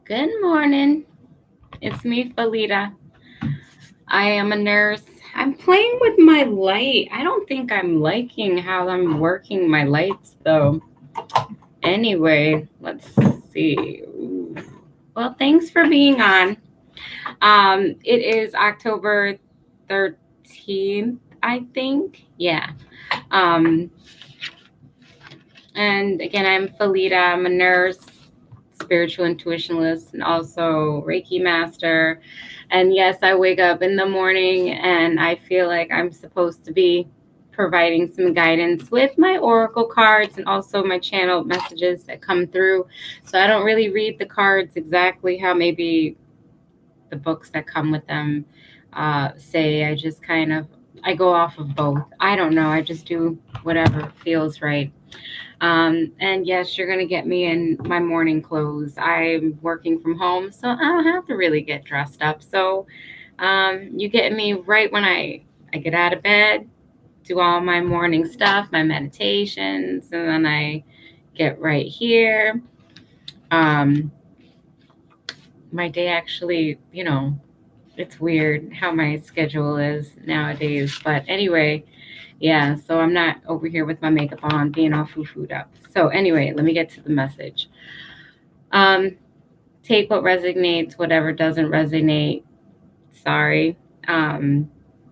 Good morning. It's me, Felita. I am a nurse. I'm playing with my light. I don't think I'm liking how I'm working my lights, though. Anyway, let's see. Ooh. Well, thanks for being on. It is October 13th, I think. Yeah. Um, and again, I'm Felita. I'm a nurse, spiritual intuitionist, and also Reiki master. And yes, I wake up in the morning and I feel like I'm supposed to be providing some guidance with my oracle cards and also my channel messages that come through. So I don't really read the cards exactly how maybe the books that come with them say. I just kind of I go off of both. I don't know. I just do whatever feels right. And yes, you're going to get me in my morning clothes. I'm working from home, so I don't have to really get dressed up. So you get me right when I get out of bed, do all my morning stuff, my meditations, and then I get right here. Um, my day actually, it's weird how my schedule is nowadays. But anyway, yeah, so I'm not over here with my makeup on, being all foo-fooed up. So anyway, let me get to the message. Um, take what resonates, whatever doesn't resonate. Sorry. Um,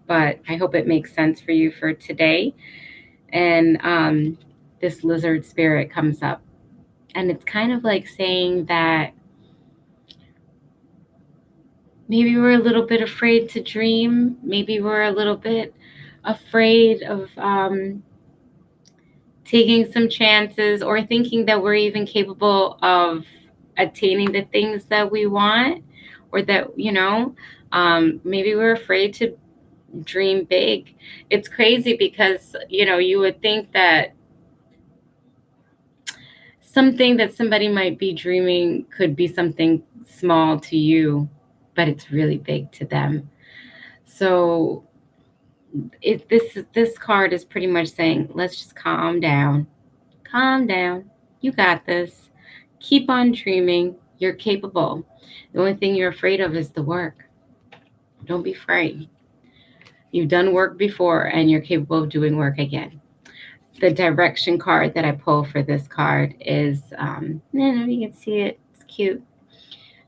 but I hope it makes sense for you for today. And this lizard spirit comes up. And it's kind of like saying that maybe we're a little bit afraid to dream. Maybe we're a little bit afraid of taking some chances or thinking that we're even capable of attaining the things that we want or that, maybe we're afraid to dream big. It's crazy because, you would think that something that somebody might be dreaming could be something small to you, but it's really big to them. So this card is pretty much saying, let's just calm down. Calm down. You got this. Keep on dreaming. You're capable. The only thing you're afraid of is the work. Don't be afraid. You've done work before and you're capable of doing work again. The direction card that I pull for this card is, I don't know if you can see it. It's cute.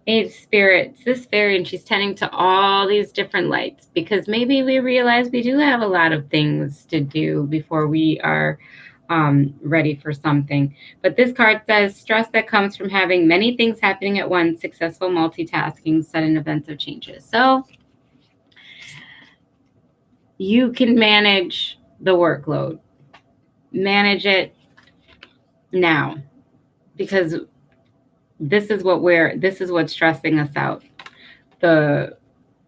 Eight of Spirits, this fairy, and she's tending to all these different lights because maybe we realize we do have a lot of things to do before we are ready for something. But this card says stress that comes from having many things happening at once, successful multitasking, sudden events of changes. So you can manage the workload, manage it now because this is what's stressing us out. The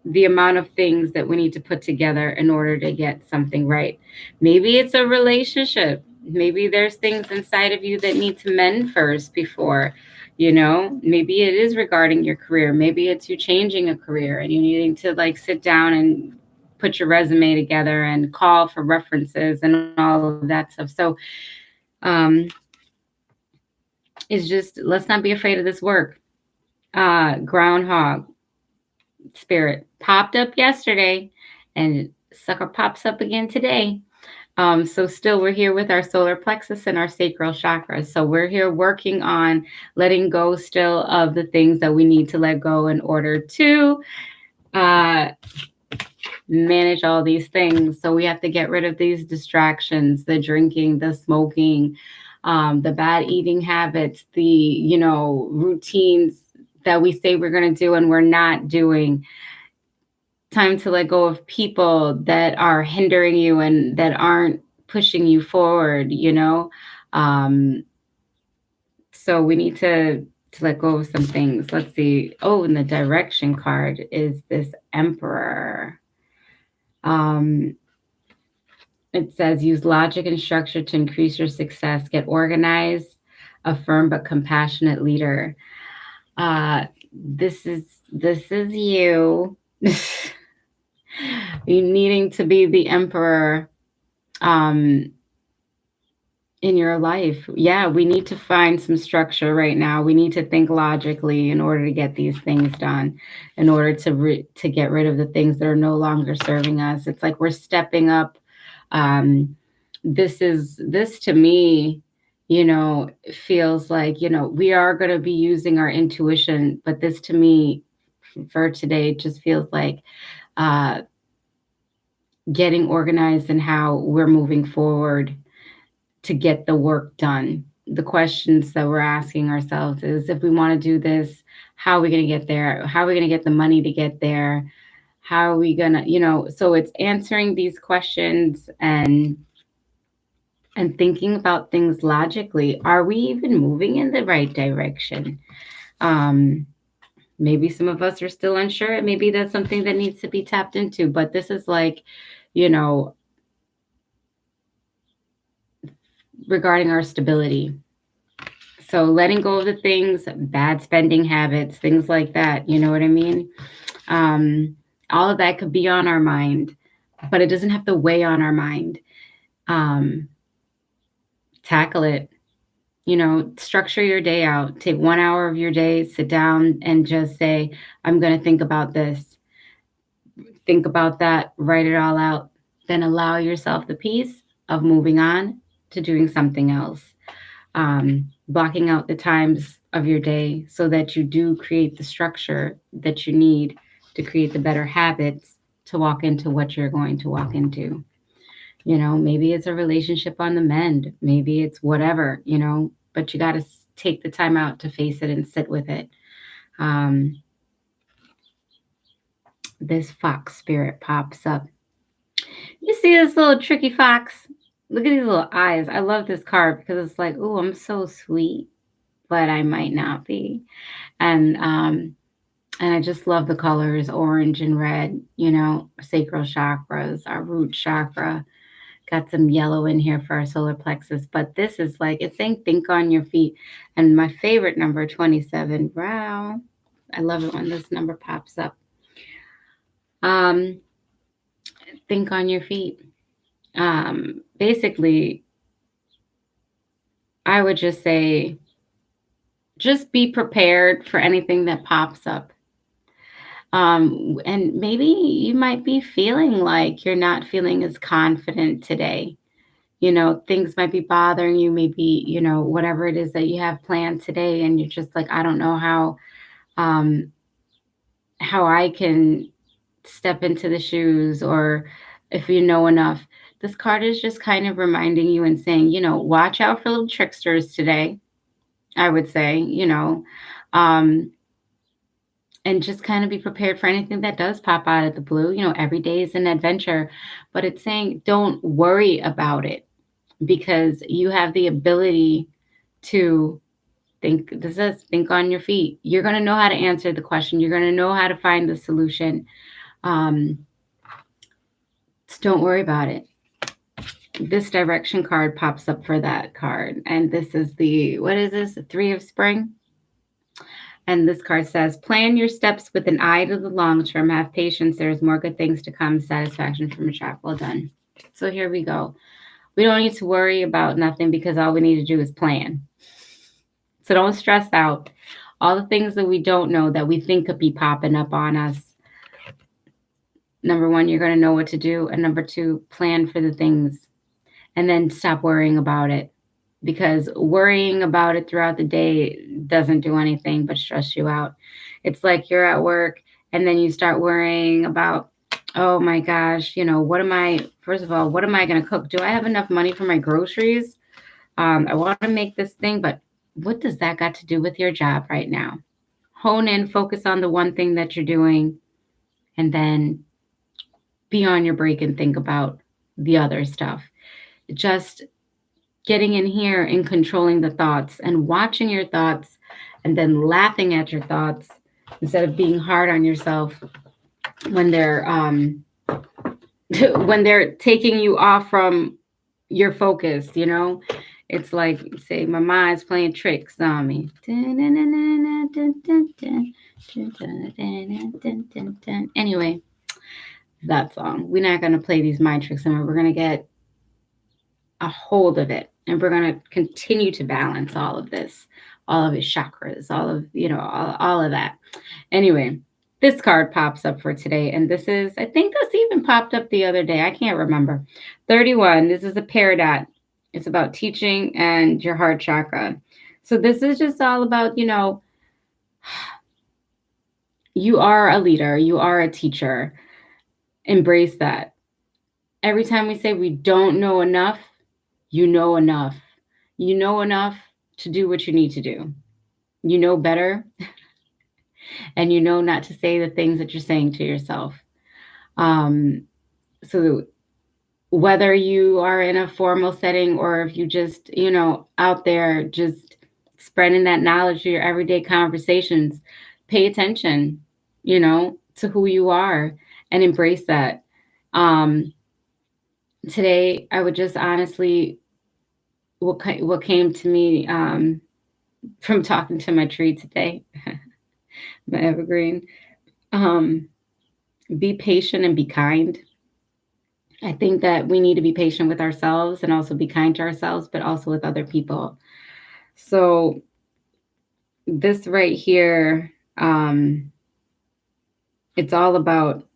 the amount of things that we need to put together in order to get something right. Maybe it's a relationship. Maybe there's things inside of you that need to mend first before, maybe it is regarding your career. Maybe it's you changing a career and you needing to like sit down and put your resume together and call for references and all of that stuff. So, um, it's just let's not be afraid of this work. Groundhog spirit popped up yesterday and sucker pops up again today. So still we're here with our solar plexus and our sacral chakras. So we're here working on letting go still of the things that we need to let go in order to uh, manage all these things. So we have to get rid of these distractions, the drinking, the smoking, the bad eating habits, the, routines that we say we're going to do and we're not doing. Time to let go of people that are hindering you and that aren't pushing you forward, um so we need to let go of some things. Let's see. Oh, and the direction card is this emperor. um it says use logic and structure to increase your success, get organized, a firm but compassionate leader. uh this is you. You needing to be the emperor, um, in your life. Yeah, we need to find some structure right now. We need to think logically in order to get these things done, in order to get rid of the things that are no longer serving us. It's like we're stepping up. Um, this to me, feels like, we are going to be using our intuition, but this to me for today just feels like uh, getting organized in how we're moving forward to get the work done. The questions that we're asking ourselves is, if we want to do this, how are we going to get there? How are we going to get the money to get there? How are we going to, so it's answering these questions and thinking about things logically. Are we even moving in the right direction? Um, Maybe some of us are still unsure. Maybe that's something that needs to be tapped into. But this is like, you know, regarding our stability. So letting go of the things, bad spending habits, things like that. You know what I mean? Um, all of that could be on our mind, but it doesn't have to weigh on our mind. Um, Tackle it. Structure your day out. Take 1 hour of your day, sit down and just say, I'm going to think about this, think about that, write it all out. Then allow yourself the peace of moving on to doing something else. Blocking out the times of your day so that you do create the structure that you need to create the better habits to walk into what you're going to walk into. Maybe it's a relationship on the mend, maybe it's whatever, but you got to take the time out to face it and sit with it. Um, this fox spirit pops up. You see this little tricky fox? Look at these little eyes. I love this card because it's like, oh, I'm so sweet, but I might not be. And I just love the colors orange and red, sacral chakras, our root chakra. Got some yellow in here for our solar plexus, but this is like, it's saying think on your feet. And my favorite number, 27. Wow. I love it when this number pops up. Um, think on your feet. Basically, I would just say, just be prepared for anything that pops up. And maybe you might be feeling like you're not feeling as confident today. Things might be bothering you, maybe, whatever it is that you have planned today, and you're just like, I don't know um, how I can step into the shoes, or if you know enough. This card is just kind of reminding you and saying, watch out for little tricksters today, I would say, um, and just kind of be prepared for anything that does pop out of the blue. Every day is an adventure, but it's saying don't worry about it because you have the ability to think. This says think on your feet. You're going to know how to answer the question. You're going to know how to find the solution. Um, so don't worry about it. This direction card pops up for that card. And this is what is this? The Three of Spring. And this card says, plan your steps with an eye to the long term. Have patience. There's more good things to come. Satisfaction from a job well done. So here we go. We don't need to worry about nothing because all we need to do is plan. So don't stress out. All the things that we don't know that we think could be popping up on us. Number one, you're going to know what to do. And number two, plan for the things. And then stop worrying about it. Because worrying about it throughout the day doesn't do anything but stress you out. It's like you're at work and then you start worrying about, oh my gosh, first of all, what am I going to cook? Do I have enough money for my groceries? I want to make this thing, but what does that got to do with your job right now? Hone in, focus on the one thing that you're doing, and then be on your break and think about the other stuff. Just getting in here and controlling the thoughts and watching your thoughts and then laughing at your thoughts instead of being hard on yourself when they're when they're taking you off from your focus. It's like, say, my mind's playing tricks on me. Anyway, that song. We're not going to play these mind tricks anymore. We're going to get a hold of it. And we're going to continue to balance all of this, all of his chakras, all of, all of that. Anyway, this card pops up for today. And this is, I think this even popped up the other day. I can't remember. 31. This is a peridot. It's about teaching and your heart chakra. So this is just all about, you are a leader, you are a teacher. Embrace that. Every time we say we don't know enough, you know enough. You know enough to do what you need to do. You know better, and you know not to say the things that you're saying to yourself. So whether you are in a formal setting or if you just, out there just spreading that knowledge to your everyday conversations, pay attention, to who you are and embrace that. Today, I would just honestly, what came to me from talking to my tree today, my evergreen, be patient and be kind. I think that we need to be patient with ourselves and also be kind to ourselves, but also with other people. So this right here, it's all about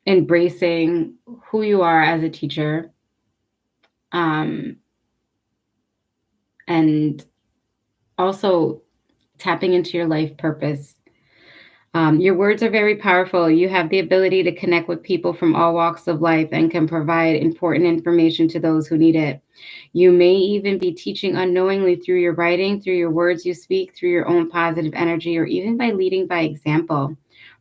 embracing who you are as a teacher, and also tapping into your life purpose. Your words are very powerful. You have the ability to connect with people from all walks of life and can provide important information to those who need it. You may even be teaching unknowingly through your writing, through your words you speak, through your own positive energy, or even by leading by example.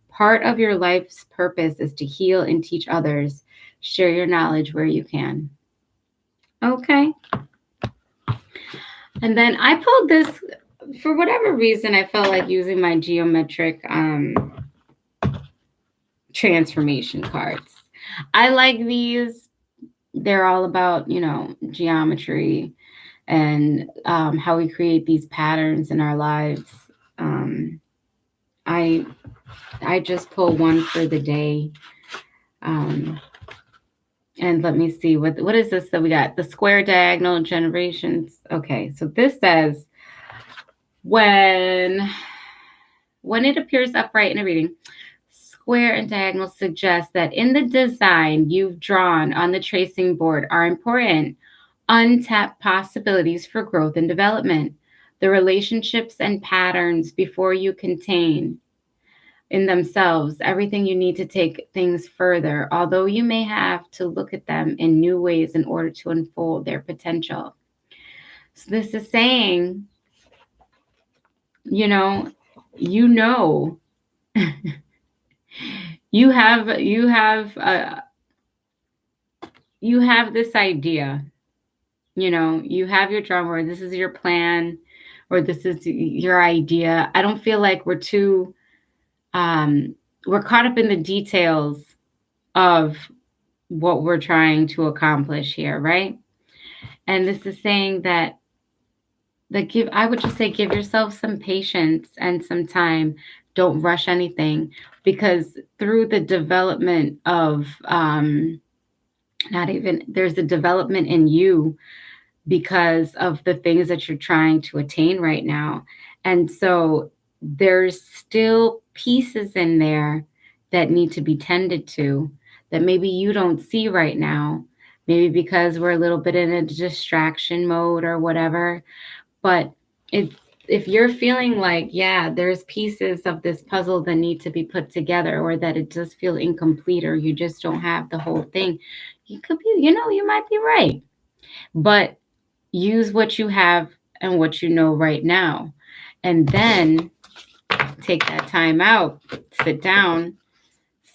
Part of your life's purpose is to heal and teach others. Share your knowledge where you can. Okay. And then I pulled this, for whatever reason, I felt like using my geometric transformation cards. I like these. They're all about, geometry and how we create these patterns in our lives. I just pull one for the day. And let me see, what is this that we got? The square diagonal generations. Okay, so this says, when it appears upright in a reading, square and diagonal suggest that in the design you've drawn on the tracing board are important, untapped possibilities for growth and development. The relationships and patterns before you contain in themselves everything you need to take things further, although you may have to look at them in new ways in order to unfold their potential. So this is saying, you have this idea, you have your drum board, this is your plan, or this is your idea. I don't feel like we're caught up in the details of what we're trying to accomplish here, right? And this is saying that I would just say, give yourself some patience and some time. Don't rush anything, because through the development of, there's a development in you because of the things that you're trying to attain right now. And so there's still pieces in there that need to be tended to that maybe you don't see right now, maybe because we're a little bit in a distraction mode or whatever. But if you're feeling like, yeah, there's pieces of this puzzle that need to be put together, or that it does feel incomplete, or you just don't have the whole thing, you could be, you might be right. But use what you have and what you know right now. And then take that time out, sit down,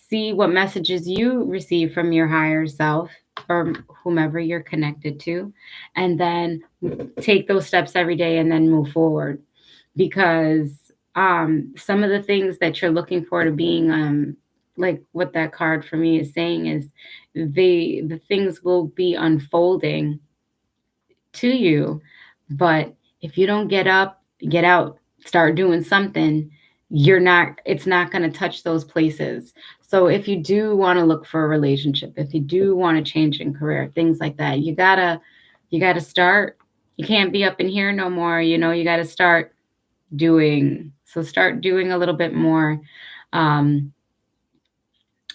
see what messages you receive from your higher self or whomever you're connected to, and then take those steps every day and then move forward. Because some of the things that you're looking for to being, like what that card for me is saying, is the things will be unfolding to you. But if you don't get up, get out, start doing something, it's not going to touch those places. So if you do want to look for a relationship, if you do want to change in career, things like that, you gotta You got to start. You can't be up in here no more. You got to start doing. So start doing a little bit more. Um,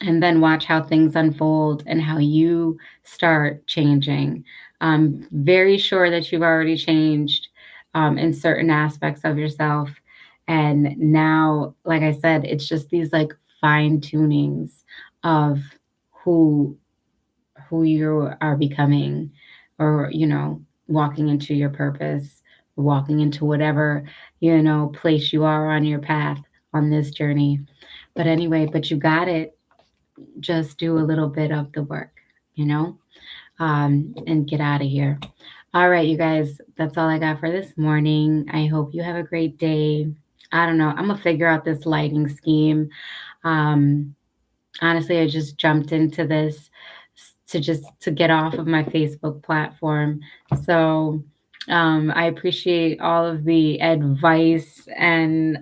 and then watch how things unfold and how you start changing. I'm very sure that you've already changed in certain aspects of yourself. And now, like I said, it's just these like fine tunings of who who you are becoming, or walking into your purpose, walking into whatever place you are on your path on this journey. But anyway, but you got it. Just do a little bit of the work, you know, and get out of here. All right, you guys, that's all I got for this morning. I hope you have a great day. I don't know. I'm gonna figure out this lighting scheme. Um, Honestly, I just jumped into this to get off of my Facebook platform. So I appreciate all of the advice and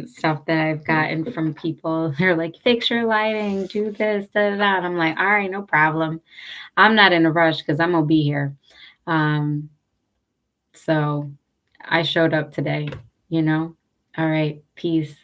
stuff that I've gotten from people. They're like, fix your lighting, do this, da da da. And I'm like, all right, no problem. I'm not in a rush because I'm gonna be here. Um, so I showed up today, you know. All right, peace.